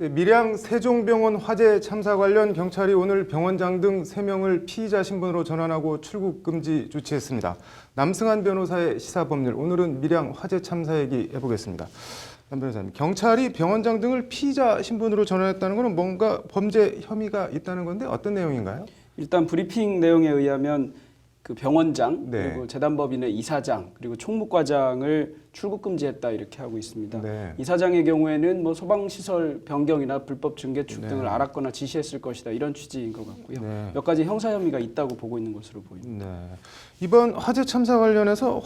네, 밀양 세종병원 화재 참사 관련 경찰이 오늘 병원장 등 3명을 피의자 신분으로 전환하고 출국 금지 조치했습니다. 남승환 변호사의 시사법률, 오늘은 밀양 화재 참사 얘기 해보겠습니다. 남 변호사님, 경찰이 병원장 등을 피의자 신분으로 전환했다는 것은 뭔가 범죄 혐의가 있다는 건데 어떤 내용인가요? 일단 브리핑 내용에 의하면 그 병원장, 네. 그리고 재단법인의 이사장, 그리고 총무과장을 출국 금지했다 이렇게 하고 있습니다. 네. 이사장의 경우에는 뭐 소방시설 변경이나 불법 증개축 네. 등을 알았거나 지시했을 것이다 이런 취지인 것 같고요. 네. 몇 가지 형사 혐의가 있다고 보고 있는 것으로 보입니다. 네. 이번 화재 참사 관련해서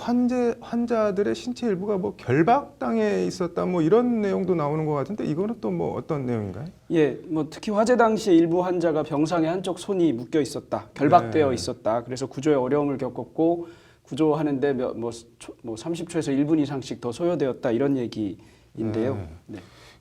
환자들의 신체 일부가 뭐 결박당해 있었다 뭐 이런 내용도 나오는 것 같은데 이거는 또 뭐 어떤 내용인가요? 예, 뭐 특히 화재 당시에 일부 환자가 병상에 한쪽 손이 묶여 있었다, 결박되어 네. 있었다. 그래서 구조에 어려움을 겪었고 구조하는데 뭐 30초에서 1분 이상씩 더 소요되었다 이런 얘기인데요. 네.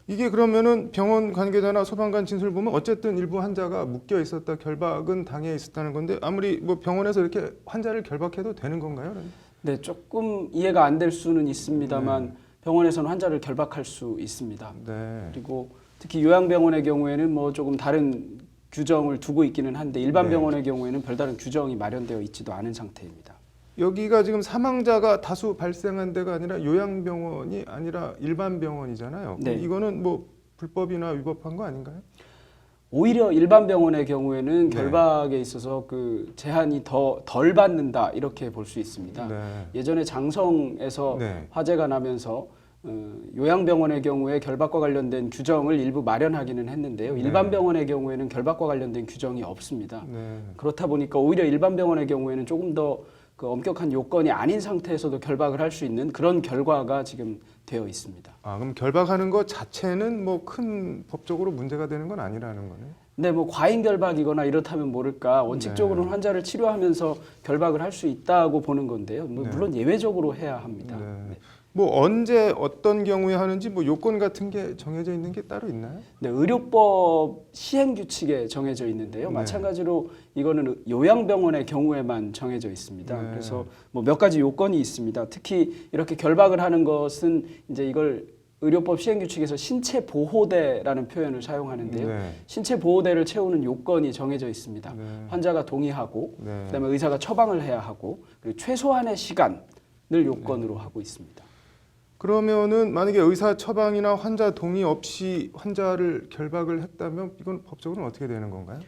이게 그러면은 병원 관계자나 소방관 진술 보면 어쨌든 일부 환자가 묶여 있었다, 결박은 당해 있었다는 건데 아무리 뭐 병원에서 이렇게 환자를 결박해도 되는 건가요? 네, 조금 이해가 안 될 수는 있습니다만 병원에서는 환자를 결박할 수 있습니다. 네. 그리고 특히 요양병원의 경우에는 뭐 조금 다른 규정을 두고 있기는 한데 일반 네. 병원의 경우에는 별다른 규정이 마련되어 있지도 않은 상태입니다. 여기가 지금 사망자가 다수 발생한 데가 아니라 요양병원이 아니라 일반 병원이잖아요. 네. 이거는 뭐 불법이나 위법한 거 아닌가요? 오히려 일반 병원의 경우에는 네. 결박에 있어서 그 제한이 덜 받는다 이렇게 볼 수 있습니다. 네. 예전에 장성에서 네. 화재가 나면서 요양병원의 경우에 결박과 관련된 규정을 일부 마련하기는 했는데요. 네. 일반 병원의 경우에는 결박과 관련된 규정이 없습니다. 네. 그렇다 보니까 오히려 일반 병원의 경우에는 조금 더 그 엄격한 요건이 아닌 상태에서도 결박을 할 수 있는 그런 결과가 지금 되어 있습니다. 아, 그럼 결박하는 것 자체는 뭐 큰 법적으로 문제가 되는 건 아니라는 거네요. 근데 뭐 과잉 결박이거나 이렇다면 모를까 원칙적으로는 네. 환자를 치료하면서 결박을 할 수 있다고 보는 건데요. 뭐 네. 물론 예외적으로 해야 합니다. 네. 네. 뭐 언제 어떤 경우에 하는지 뭐 요건 같은 게 정해져 있는 게 따로 있나요? 네, 의료법 시행 규칙에 정해져 있는데요. 네. 마찬가지로 이거는 요양병원의 경우에만 정해져 있습니다. 네. 그래서 뭐 몇 가지 요건이 있습니다. 특히 이렇게 결박을 하는 것은 이제 이걸 의료법 시행 규칙에서 신체 보호대라는 표현을 사용하는데요. 네. 신체 보호대를 채우는 요건이 정해져 있습니다. 네. 환자가 동의하고 네. 그다음에 의사가 처방을 해야 하고 그리고 최소한의 시간을 요건으로 하고 있습니다. 그러면은 만약에 의사 처방이나 환자 동의 없이 환자를 결박을 했다면 이건 법적으로는 어떻게 되는 건가요?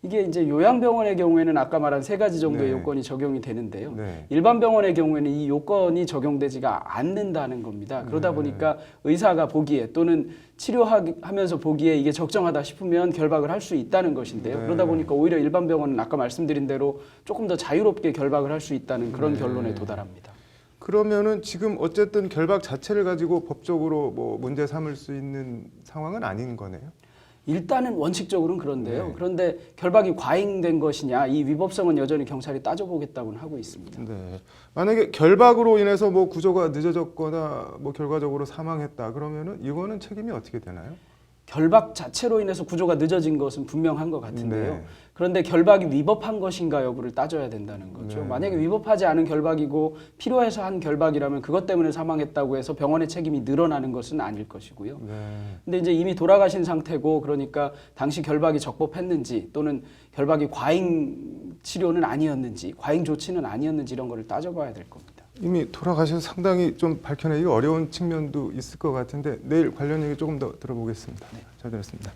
이게 이제 요양병원의 경우에는 아까 말한 3가지 정도의 네. 요건이 적용이 되는데요. 네. 일반 병원의 경우에는 이 요건이 적용되지가 않는다는 겁니다. 그러다 네. 보니까 의사가 보기에 또는 치료하면서 보기에 이게 적정하다 싶으면 결박을 할 수 있다는 것인데요. 네. 그러다 보니까 오히려 일반 병원은 아까 말씀드린 대로 조금 더 자유롭게 결박을 할 수 있다는 그런 네. 결론에 도달합니다. 그러면은 지금 어쨌든 결박 자체를 가지고 법적으로 뭐 문제 삼을 수 있는 상황은 아닌 거네요. 일단은 원칙적으로는 그런데요. 네. 그런데 결박이 과잉된 것이냐 이 위법성은 여전히 경찰이 따져보겠다고는 하고 있습니다. 네. 만약에 결박으로 인해서 뭐 구조가 늦어졌거나 뭐 결과적으로 사망했다 그러면은 이거는 책임이 어떻게 되나요? 결박 자체로 인해서 구조가 늦어진 것은 분명한 것 같은데요. 네. 그런데 결박이 위법한 것인가 여부를 따져야 된다는 거죠. 네. 만약에 위법하지 않은 결박이고 필요해서 한 결박이라면 그것 때문에 사망했다고 해서 병원의 책임이 늘어나는 것은 아닐 것이고요. 네. 근데 이제 이미 돌아가신 상태고 그러니까 당시 결박이 적법했는지 또는 결박이 과잉 치료는 아니었는지 과잉 조치는 아니었는지 이런 거를 따져봐야 될 겁니다. 이미 돌아가셔서 상당히 좀 밝혀내기 어려운 측면도 있을 것 같은데 내일 관련 얘기 조금 더 들어보겠습니다. 잘 들었습니다.